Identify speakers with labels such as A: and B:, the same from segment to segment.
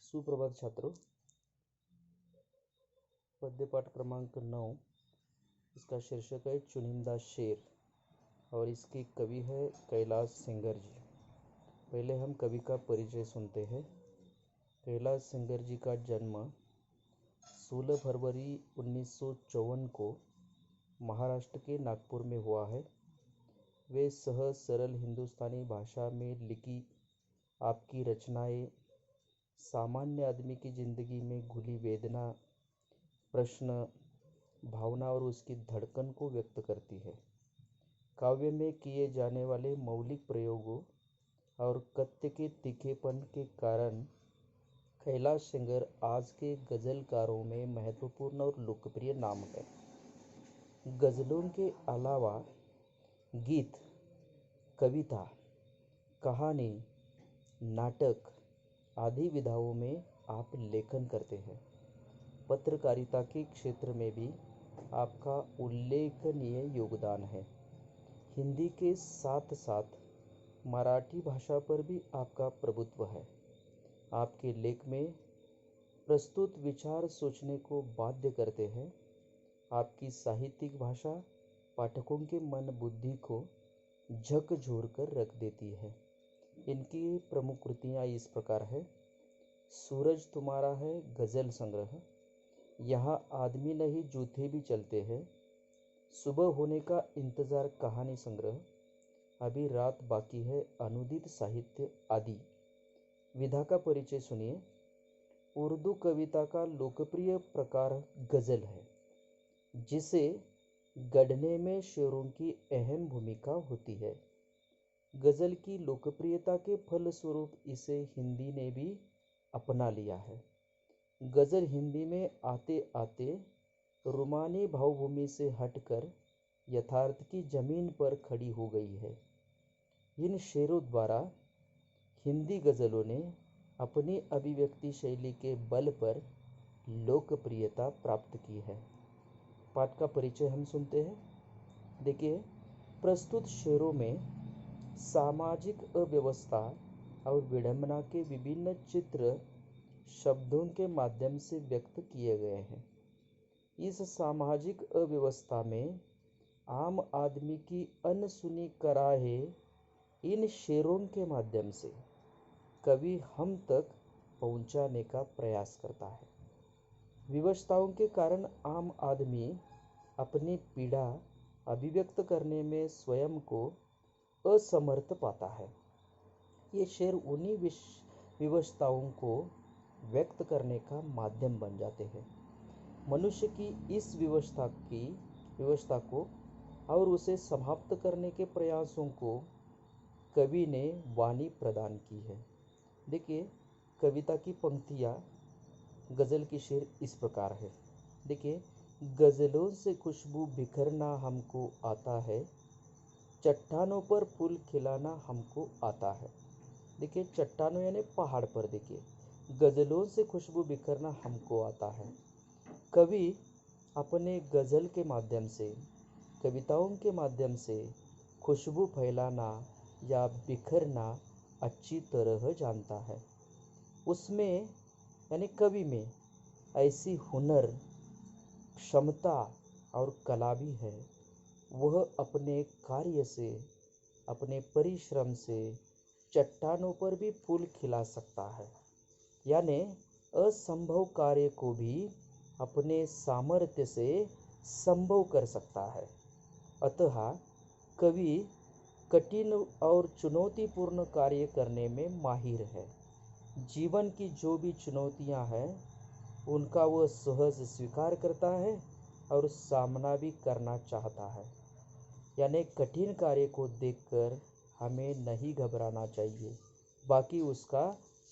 A: सुप्रभात छात्रों। पद्य पाठ क्रमांक 9, इसका शीर्षक है चुनिंदा शेर और इसके कवि है कैलाश सेंगर जी। पहले हम कवि का परिचय सुनते हैं। कैलाश सेंगर जी का जन्म 16 फरवरी 1954 को महाराष्ट्र के नागपुर में हुआ है। वे सहज सरल हिंदुस्तानी भाषा में लिखी आपकी रचनाएं सामान्य आदमी की जिंदगी में घुली वेदना, प्रश्न, भावना और उसकी धड़कन को व्यक्त करती है। काव्य में किए जाने वाले मौलिक प्रयोगों और कत्य के तीखेपन के कारण कैलाश सेंगर आज के गज़लकारों में महत्वपूर्ण और लोकप्रिय नाम है। गज़लों के अलावा गीत, कविता, कहानी, नाटक आदि विधाओं में आप लेखन करते हैं। पत्रकारिता के क्षेत्र में भी आपका उल्लेखनीय योगदान है। हिंदी के साथ साथ मराठी भाषा पर भी आपका प्रभुत्व है। आपके लेख में प्रस्तुत विचार सोचने को बाध्य करते हैं। आपकी साहित्यिक भाषा पाठकों के मन बुद्धि को झकझोर कर रख देती है। इनकी प्रमुख कृतियाँ इस प्रकार है। सूरज तुम्हारा है गज़ल संग्रह, यहाँ आदमी नहीं जूते भी चलते हैं, सुबह होने का इंतज़ार कहानी संग्रह, अभी रात बाकी है अनुदित साहित्य आदि। विधा का परिचय सुनिए। उर्दू कविता का लोकप्रिय प्रकार गज़ल है, जिसे गढ़ने में शेरों की अहम भूमिका होती है। गज़ल की लोकप्रियता के फलस्वरूप इसे हिंदी ने भी अपना लिया है। गज़ल हिंदी में आते आते रूमानी भावभूमि से हटकर यथार्थ की जमीन पर खड़ी हो गई है। इन शेरों द्वारा हिंदी गज़लों ने अपनी अभिव्यक्ति शैली के बल पर लोकप्रियता प्राप्त की है। पाठ का परिचय हम सुनते हैं। देखिए, प्रस्तुत शेरों में सामाजिक अव्यवस्था और विडंबना के विभिन्न चित्र शब्दों के माध्यम से व्यक्त किए गए हैं। इस सामाजिक अव्यवस्था में आम आदमी की अनसुनी कराहें इन शेरों के माध्यम से कवि हम तक पहुंचाने का प्रयास करता है। विवशताओं के कारण आम आदमी अपनी पीड़ा अभिव्यक्त करने में स्वयं को असमर्थ पाता है। ये शेर उन्हीं विवशताओं को व्यक्त करने का माध्यम बन जाते हैं। मनुष्य की इस विवशता को और उसे समाप्त करने के प्रयासों को कवि ने वाणी प्रदान की है। देखिए, कविता की पंक्तियाँ गज़ल की शेर इस प्रकार है। देखिए, गज़लों से खुशबू बिखरना हमको आता है, चट्टानों पर फूल खिलाना हमको आता है। देखिए, चट्टानों यानी पहाड़ पर देखिए, गज़लों से खुशबू बिखरना हमको आता है। कवि अपने गज़ल के माध्यम से, कविताओं के माध्यम से खुशबू फैलाना या बिखरना अच्छी तरह जानता है। उसमें यानी कवि में ऐसी हुनर, क्षमता और कला भी है। वह अपने कार्य से, अपने परिश्रम से चट्टानों पर भी फूल खिला सकता है, यानी असंभव कार्य को भी अपने सामर्थ्य से संभव कर सकता है। अतः कवि कठिन और चुनौतीपूर्ण कार्य करने में माहिर है। जीवन की जो भी चुनौतियां हैं उनका वह सहज स्वीकार करता है और सामना भी करना चाहता है। यानी कठिन कार्य को देखकर हमें नहीं घबराना चाहिए, बाकी उसका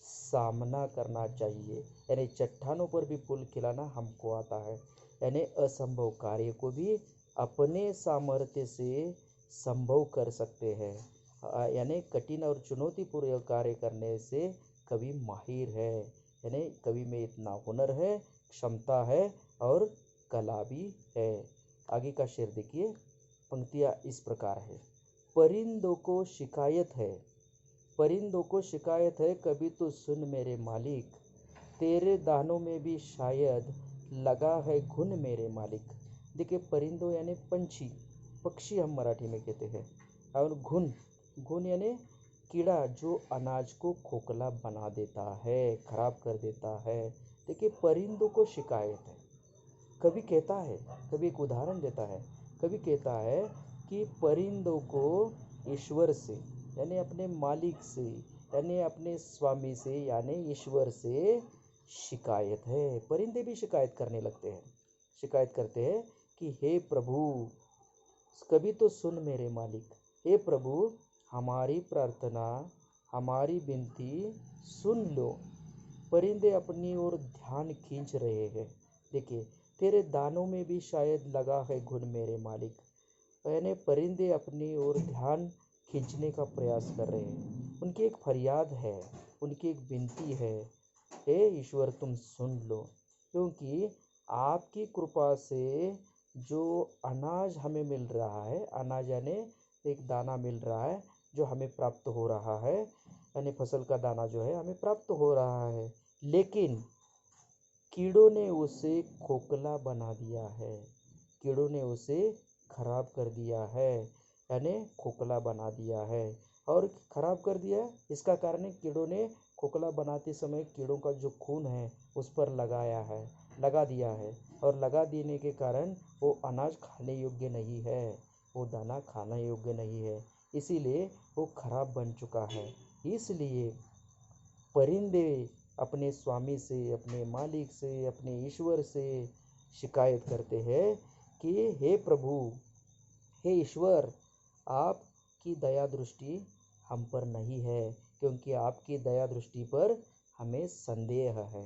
A: सामना करना चाहिए। यानी चट्टानों पर भी फूल खिलाना हमको आता है, यानी असंभव कार्य को भी अपने सामर्थ्य से संभव कर सकते हैं। यानी कठिन और चुनौतीपूर्ण कार्य करने से कवि माहिर है। यानी कवि में इतना हुनर है, क्षमता है और कला भी है। आगे का शेर देखिए, पंक्तियाँ इस प्रकार है। परिंदों को शिकायत है, परिंदों को शिकायत है, कभी तो सुन मेरे मालिक, तेरे दानों में भी शायद लगा है घुन मेरे मालिक। देखिए परिंदों यानी पंछी, पक्षी हम मराठी में कहते हैं। और घुन, घुन यानी कीड़ा जो अनाज को खोखला बना देता है, खराब कर देता है। देखिए परिंदों को शिकायत है। कवि कहता है, कवि एक उदाहरण देता है। कवि कहता है कि परिंदों को ईश्वर से यानी अपने मालिक से यानी अपने स्वामी से यानी ईश्वर से शिकायत है। परिंदे भी शिकायत करने लगते हैं, शिकायत करते हैं कि हे प्रभु कभी तो सुन मेरे मालिक, हे प्रभु हमारी प्रार्थना, हमारी विनती सुन लो। परिंदे अपनी ओर ध्यान खींच रहे हैं। देखिए तेरे दानों में भी शायद लगा है घुन मेरे मालिक। यानी परिंदे अपनी ओर ध्यान खींचने का प्रयास कर रहे हैं। उनकी एक फरियाद है, उनकी एक विनती है, हे ईश्वर तुम सुन लो, क्योंकि आपकी कृपा से जो अनाज हमें मिल रहा है, अनाज यानी एक दाना मिल रहा है जो हमें प्राप्त हो रहा है, यानी फसल का दाना जो है हमें प्राप्त हो रहा है, लेकिन कीड़ों ने उसे खोखला बना दिया है, कीड़ों ने उसे खराब कर दिया है, यानी खोखला बना दिया है। और खराब कर दिया इसका कारण है कीड़ों ने खोखला बनाते समय कीड़ों का जो खून है उस पर लगा दिया है, और लगा देने के कारण वो अनाज खाने योग्य नहीं है, वो दाना खाने योग्य नहीं है, इसीलिए वो खराब बन चुका है। इसलिए परिंदे अपने स्वामी से, अपने मालिक से, अपने ईश्वर से शिकायत करते हैं कि हे प्रभु, हे ईश्वर, आपकी दया दृष्टि हम पर नहीं है, क्योंकि आपकी दया दृष्टि पर हमें संदेह है।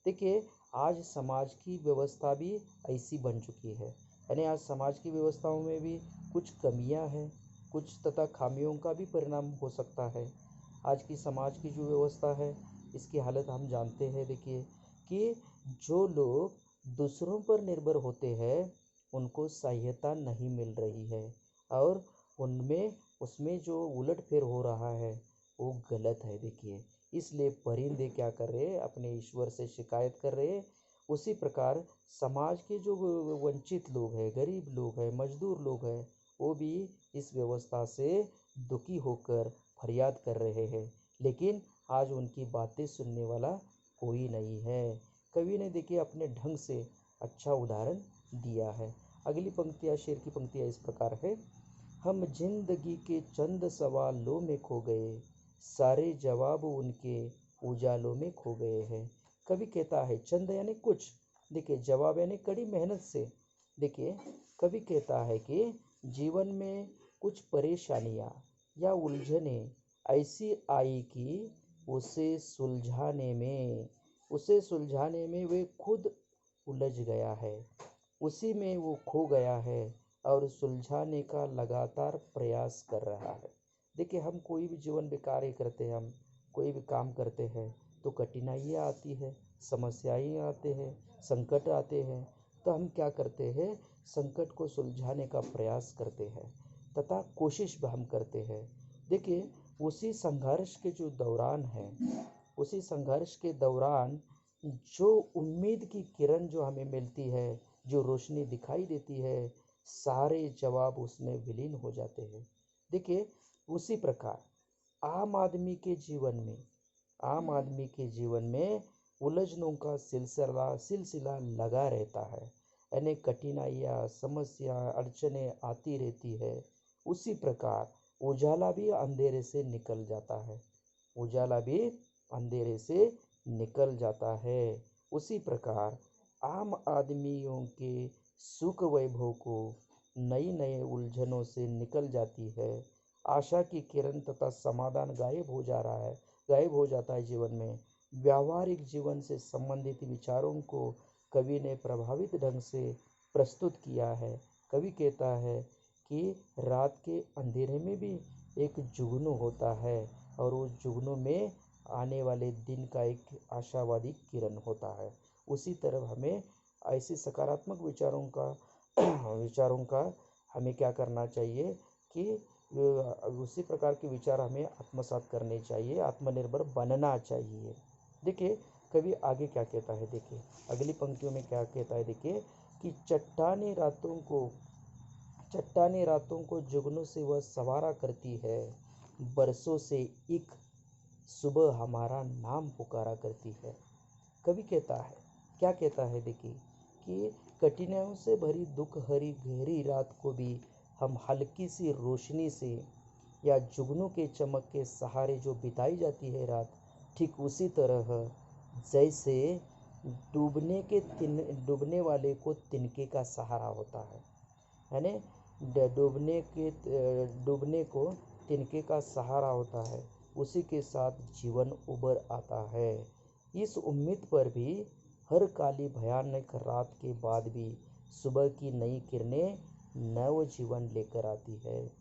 A: देखिए आज समाज की व्यवस्था भी ऐसी बन चुकी है, यानी आज समाज की व्यवस्थाओं में भी कुछ कमियां हैं, कुछ तथा खामियों का भी परिणाम हो सकता है। आज की समाज की जो व्यवस्था है इसकी हालत हम जानते हैं। देखिए कि जो लोग दूसरों पर निर्भर होते हैं उनको सहायता नहीं मिल रही है, और उसमें जो उलटफेर हो रहा है वो गलत है। देखिए इसलिए परिंदे क्या कर रहे हैं, अपने ईश्वर से शिकायत कर रहे हैं। उसी प्रकार समाज के जो वंचित लोग हैं, गरीब लोग हैं, मजदूर लोग हैं, वो भी इस व्यवस्था से दुखी होकर फरियाद कर रहे हैं, लेकिन आज उनकी बातें सुनने वाला कोई नहीं है। कवि ने देखिए अपने ढंग से अच्छा उदाहरण दिया है। अगली पंक्तियाँ, शेर की पंक्तियाँ इस प्रकार है। हम जिंदगी के चंद सवालों में खो गए, सारे जवाब उनके उजालों में खो गए हैं। कवि कहता है चंद यानी कुछ, देखिए जवाब यानी कड़ी मेहनत से। देखिए कवि कहता है कि जीवन में कुछ परेशानियां या उलझने ऐसी आई कि उसे सुलझाने में वे खुद उलझ गया है, उसी में वो खो गया है और सुलझाने का लगातार प्रयास कर रहा है। देखिए हम कोई भी जीवन में कार्य करते हैं, हम कोई भी काम करते हैं तो कठिनाइयाँ आती है, समस्याएं आते हैं, संकट आते हैं, तो हम क्या करते हैं, संकट को सुलझाने का प्रयास करते हैं तथा कोशिश भी हम करते हैं। देखिए उसी संघर्ष के जो दौरान है, उसी संघर्ष के दौरान जो उम्मीद की किरण जो हमें मिलती है, जो रोशनी दिखाई देती है, सारे जवाब उसमें विलीन हो जाते हैं। देखिए उसी प्रकार आम आदमी के जीवन में उलझनों का सिलसिला लगा रहता है, यानी कठिनाइयाँ, समस्या, अड़चने आती रहती है। उसी प्रकार उजाला भी अंधेरे से निकल जाता है, उजाला भी अंधेरे से निकल जाता है। उसी प्रकार आम आदमियों के सुख वैभव को नई नई उलझनों से निकल जाती है, आशा की किरण तथा समाधान गायब हो जाता है जीवन में। व्यावहारिक जीवन से संबंधित विचारों को कवि ने प्रभावित ढंग से प्रस्तुत किया है। कवि कहता है कि रात के अंधेरे में भी एक जुगनू होता है, और उस जुगनू में आने वाले दिन का एक आशावादी किरण होता है। उसी तरह हमें ऐसे सकारात्मक विचारों का हमें क्या करना चाहिए कि उसी प्रकार के विचार हमें आत्मसात करने चाहिए, आत्मनिर्भर बनना चाहिए। देखिए कवि आगे क्या कहता है देखिए, अगली पंक्तियों में क्या कहता है देखिए कि चट्टानी रातों को जुगनू से वह सवारा करती है, बरसों से एक सुबह हमारा नाम पुकारा करती है। कवि कहता है, क्या कहता है देखिए कि कठिनाइयों से भरी दुख हरी गहरी रात को भी हम हल्की सी रोशनी से या जुगनू के चमक के सहारे जो बिताई जाती है रात, ठीक उसी तरह जैसे डूबने वाले को तिनके का सहारा होता है, यानी डूबने को तिनके का सहारा होता है, उसी के साथ जीवन उभर आता है। इस उम्मीद पर भी हर काली भयानक रात के बाद भी सुबह की नई किरणें नव जीवन लेकर आती है।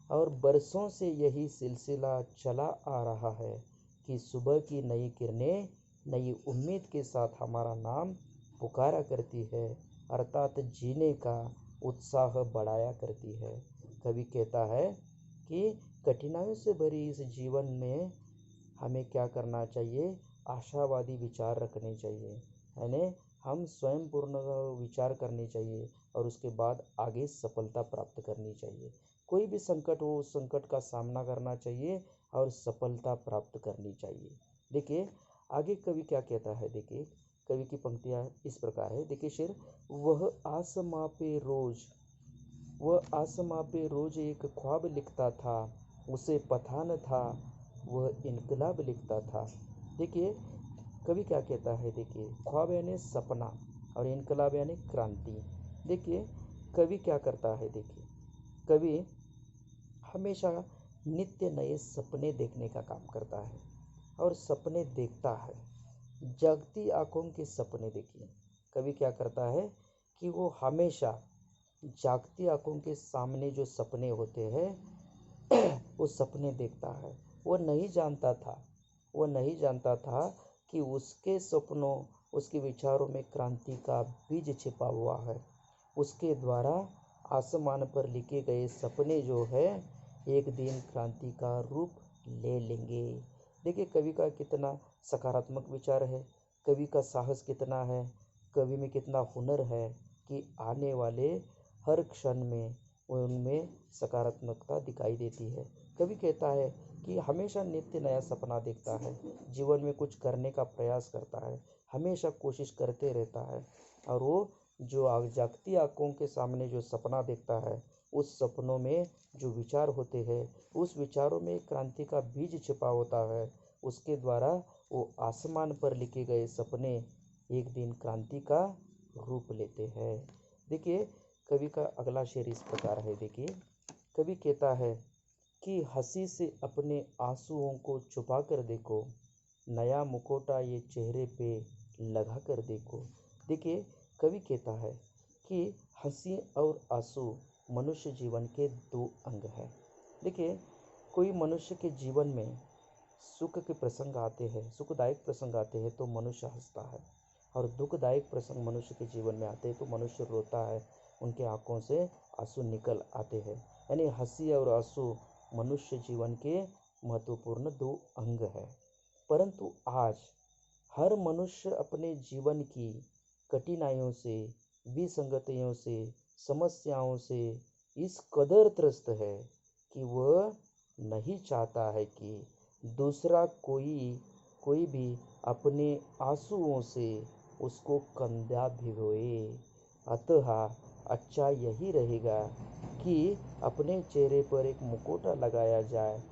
A: और बरसों से यही सिलसिला चला आ रहा है कि सुबह की नई किरणें नई उम्मीद के साथ हमारा नाम पुकारा करती है, अर्थात जीने का उत्साह बढ़ाया करती है। कवि कहता है कि कठिनाइयों से भरी इस जीवन में हमें क्या करना चाहिए, आशावादी विचार रखने चाहिए, यानी हम स्वयं पूर्ण विचार करने चाहिए और उसके बाद आगे सफलता प्राप्त करनी चाहिए। कोई भी संकट हो उस संकट का सामना करना चाहिए और सफलता प्राप्त करनी चाहिए। देखिए आगे कवि क्या कहता है, देखिए कवि की पंक्तियाँ इस प्रकार है, देखिए शेर, वह आसमां पे रोज एक ख्वाब लिखता था, उसे पता न था वह इनकलाब लिखता था। देखिए कवि क्या कहता है, देखिए ख्वाब यानी सपना और इनकलाब यानी क्रांति। देखिए कवि क्या करता है, देखिए कवि हमेशा नित्य नए सपने देखने का काम करता है और सपने देखता है, जागती आंखों के सपने। देखिए कवि क्या करता है कि वो हमेशा जागती आंखों के सामने जो सपने होते हैं वो सपने देखता है। वो नहीं जानता था कि उसके सपनों, उसके विचारों में क्रांति का बीज छिपा हुआ है। उसके द्वारा आसमान पर लिखे गए सपने जो है एक दिन क्रांति का रूप ले लेंगे। देखिए कवि का कितना सकारात्मक विचार है, कवि का साहस कितना है, कवि में कितना हुनर है कि आने वाले हर क्षण में उनमें सकारात्मकता दिखाई देती है। कवि कहता है कि हमेशा नित्य नया सपना देखता है, जीवन में कुछ करने का प्रयास करता है, हमेशा कोशिश करते रहता है और वो जो जागती आंखों के सामने जो सपना देखता है उस सपनों में जो विचार होते हैं उस विचारों में क्रांति का बीज छिपा होता है। उसके द्वारा वो आसमान पर लिखे गए सपने एक दिन क्रांति का रूप लेते हैं। देखिए कवि का अगला शेर इस प्रकार है, देखिए कवि कहता है कि हंसी से अपने आंसुओं को छुपा कर देखो, नया मुखौटा ये चेहरे पे लगा कर देखो। देखिए कवि कहता है कि हंसी और आंसू मनुष्य जीवन के दो अंग हैं। देखिए कोई मनुष्य के जीवन में सुख के प्रसंग आते हैं, सुखदायक प्रसंग आते हैं तो मनुष्य हंसता है, और दुखदायक प्रसंग मनुष्य के जीवन में आते हैं तो मनुष्य रोता है, उनके आंखों से आंसू निकल आते हैं। यानी हंसी और आंसू मनुष्य जीवन के महत्वपूर्ण दो अंग है। परंतु आज हर मनुष्य अपने जीवन की कठिनाइयों से, विसंगतियों से, समस्याओं से इस कदर त्रस्त है कि वह नहीं चाहता है कि दूसरा कोई भी अपने आंसुओं से उसको कंधा भिगोए। अतः अच्छा यही रहेगा कि अपने चेहरे पर एक मुखौटा लगाया जाए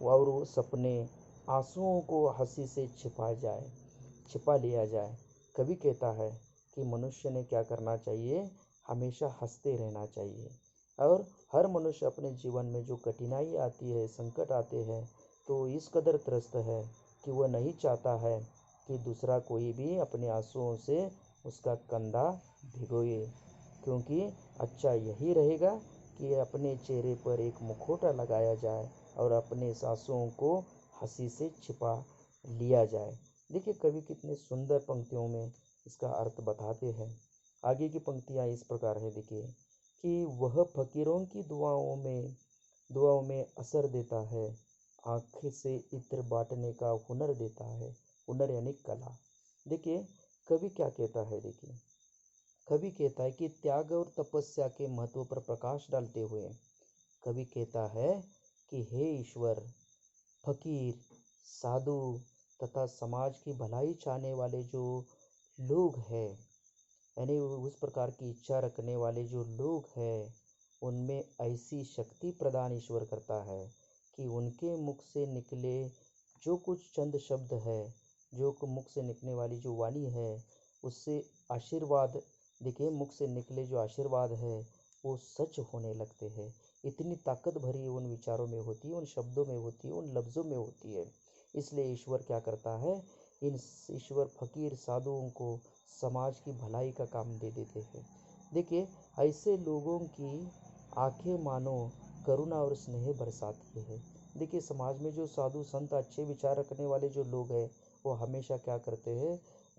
A: और वो सपने आंसुओं को हंसी से छिपा लिया जाए। कवि कहता है कि मनुष्य ने क्या करना चाहिए, हमेशा हंसते रहना चाहिए। और हर मनुष्य अपने जीवन में जो कठिनाई आती है, संकट आते हैं, तो इस कदर त्रस्त है कि वह नहीं चाहता है कि दूसरा कोई भी अपने आंसुओं से उसका कंधा भिगोए, क्योंकि अच्छा यही रहेगा कि अपने चेहरे पर एक मुखौटा लगाया जाए और अपने आंसुओं को हंसी से छिपा लिया जाए। देखिए कवि कितने सुंदर पंक्तियों में इसका अर्थ बताते हैं। आगे की पंक्तियाँ इस प्रकार है, देखिए कि वह फकीरों की दुआओं में असर देता है, आँख से इत्र बांटने का हुनर देता है। हुनर यानी कला। देखिए कवि क्या कहता है, देखिए कवि कहता है कि त्याग और तपस्या के महत्व पर प्रकाश डालते हुए कवि कहता है कि हे ईश्वर, फकीर, साधु तथा समाज की भलाई चाहने वाले जो लोग हैं, यानी उस प्रकार की इच्छा रखने वाले जो लोग हैं, उनमें ऐसी शक्ति प्रदान ईश्वर करता है कि उनके मुख से निकले जो कुछ चंद शब्द है, जो मुख से निकलने वाली जो वाणी है, उससे आशीर्वाद, देखिए मुख से निकले जो आशीर्वाद है वो सच होने लगते हैं। इतनी ताकत भरी उन विचारों में होती है, उन शब्दों में होती है, उन लफ्ज़ों में होती है। इसलिए ईश्वर क्या करता है, इन ईश्वर फकीर साधुओं को समाज की भलाई का काम दे देते हैं। देखिए ऐसे लोगों की आंखें मानो करुणा और स्नेह बरसाती है। देखिए समाज में जो साधु संत अच्छे विचार रखने वाले जो लोग हैं, वो हमेशा क्या करते हैं,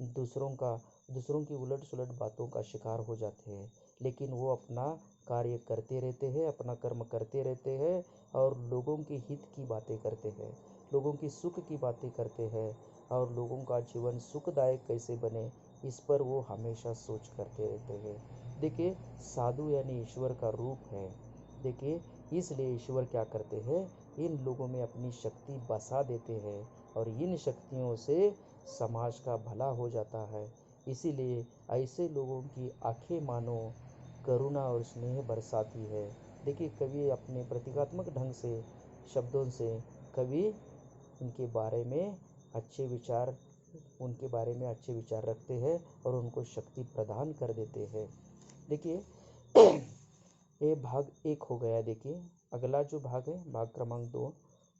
A: दूसरों की उलट सुलट बातों का शिकार हो जाते हैं, लेकिन वो अपना कार्य करते रहते हैं, अपना कर्म करते रहते हैं और लोगों के हित की बातें करते हैं, लोगों की सुख की बातें करते हैं और लोगों का जीवन सुखदायक कैसे बने, इस पर वो हमेशा सोच करते रहते हैं। देखिए साधु यानी ईश्वर का रूप है। देखिए इसलिए ईश्वर क्या करते हैं, इन लोगों में अपनी शक्ति बसा देते हैं और इन शक्तियों से समाज का भला हो जाता है। इसीलिए ऐसे लोगों की आंखें मानो करुणा और स्नेह बरसाती है। देखिए कवि अपने प्रतीकात्मक ढंग से शब्दों से कवि उनके बारे में अच्छे विचार उनके बारे में अच्छे विचार रखते हैं और उनको शक्ति प्रदान कर देते हैं। देखिए ये भाग 1 हो गया। देखिए अगला जो भाग है, भाग क्रमांक 2,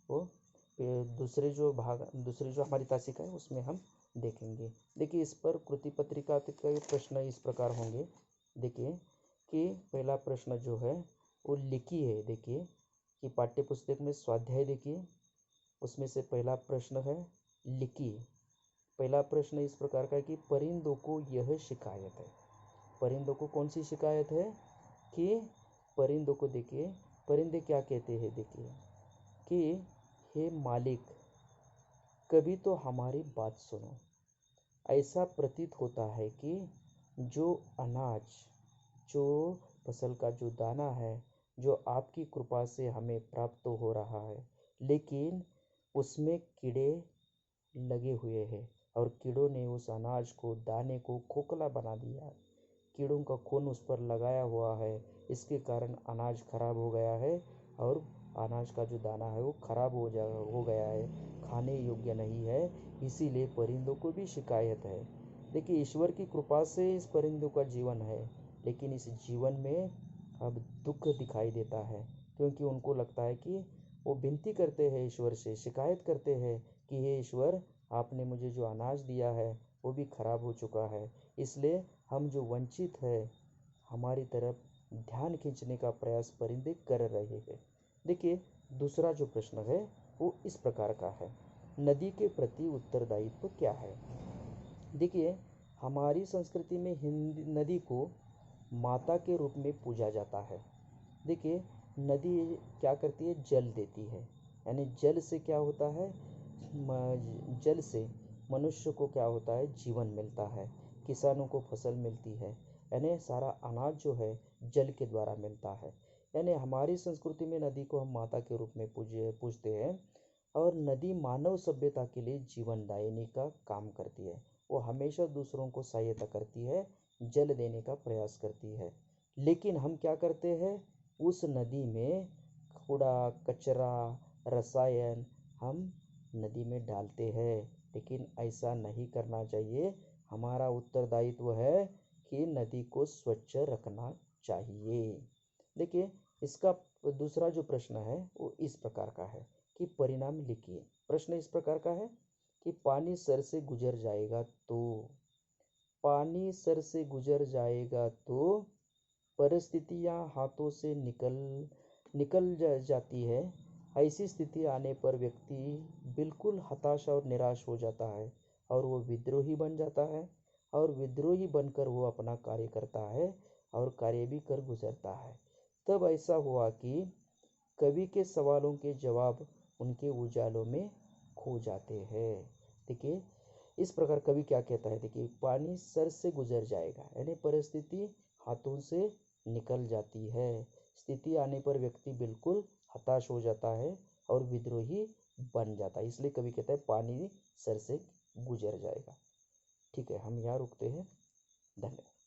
A: वो दूसरी जो हमारी तासिका है उसमें हम देखेंगे। देखिए इस पर कृति पत्रिका के प्रश्न इस प्रकार होंगे। देखिए कि पहला प्रश्न जो है वो लिखी है। देखिए कि पाठ्य पुस्तक में स्वाध्याय, देखिए उसमें से पहला प्रश्न है लिखी। पहला प्रश्न इस प्रकार का है कि परिंदों को यह शिकायत है। परिंदों को कौन सी शिकायत है कि परिंदों को, देखिए परिंदे क्या कहते हैं, देखिए कि हे मालिक, कभी तो हमारी बात सुनो। ऐसा प्रतीत होता है कि जो अनाज, जो फसल का जो दाना है, जो आपकी कृपा से हमें प्राप्त हो रहा है, लेकिन उसमें कीड़े लगे हुए हैं और कीड़ों ने उस अनाज को, दाने को खोखला बना दिया है। कीड़ों का खून उस पर लगाया हुआ है, इसके कारण अनाज खराब हो गया है और अनाज का जो दाना है वो खराब हो गया है, खाने योग्य नहीं है। इसीलिए परिंदों को भी शिकायत है। देखिए ईश्वर की कृपा से इस परिंदों का जीवन है, लेकिन इस जीवन में अब दुख दिखाई देता है, क्योंकि उनको लगता है कि वो विनती करते हैं ईश्वर से, शिकायत करते हैं कि हे ईश्वर, आपने मुझे जो अनाज दिया है वो भी खराब हो चुका है, इसलिए हम जो वंचित है हमारी तरफ ध्यान खींचने का प्रयास परिंदे कर रहे हैं। देखिए दूसरा जो प्रश्न है वो इस प्रकार का है, नदी के प्रति उत्तरदायित्व क्या है। देखिए हमारी संस्कृति में नदी को माता के रूप में पूजा जाता है। देखिए नदी क्या करती है, जल देती है, यानी जल से क्या होता है, जल से मनुष्य को क्या होता है, जीवन मिलता है, किसानों को फसल मिलती है, यानी सारा अनाज जो है जल के द्वारा मिलता है। यानी हमारी संस्कृति में नदी को हम माता के रूप में पूजते हैं और नदी मानव सभ्यता के लिए जीवनदायिनी का काम करती है। वो हमेशा दूसरों को सहायता करती है, जल देने का प्रयास करती है। लेकिन हम क्या करते हैं, उस नदी में कूड़ा कचरा रसायन हम नदी में डालते हैं, लेकिन ऐसा नहीं करना चाहिए। हमारा उत्तरदायित्व है कि नदी को स्वच्छ रखना चाहिए। देखिए इसका दूसरा जो प्रश्न है वो इस प्रकार का है कि परिणाम लिखिए। प्रश्न इस प्रकार का है कि पानी सर से गुजर जाएगा तो, पानी सर से गुजर जाएगा तो परिस्थितियाँ हाथों से निकल जाती है। ऐसी स्थिति आने पर व्यक्ति बिल्कुल हताश और निराश हो जाता है और वो विद्रोही बन जाता है और विद्रोही बनकर वो अपना कार्य करता है और कार्य भी कर गुजरता है। तब ऐसा हुआ कि कवि के सवालों के जवाब उनके उजालों में खो जाते हैं। देखिए इस प्रकार कवि क्या कहता है, देखिए, पानी सर से गुजर जाएगा, यानी परिस्थिति हाथों से निकल जाती है। स्थिति आने पर व्यक्ति बिल्कुल हताश हो जाता है और विद्रोही बन जाता है, इसलिए कवि कहता है पानी सर से गुजर जाएगा। ठीक है, हम यहाँ रुकते हैं। धन्यवाद।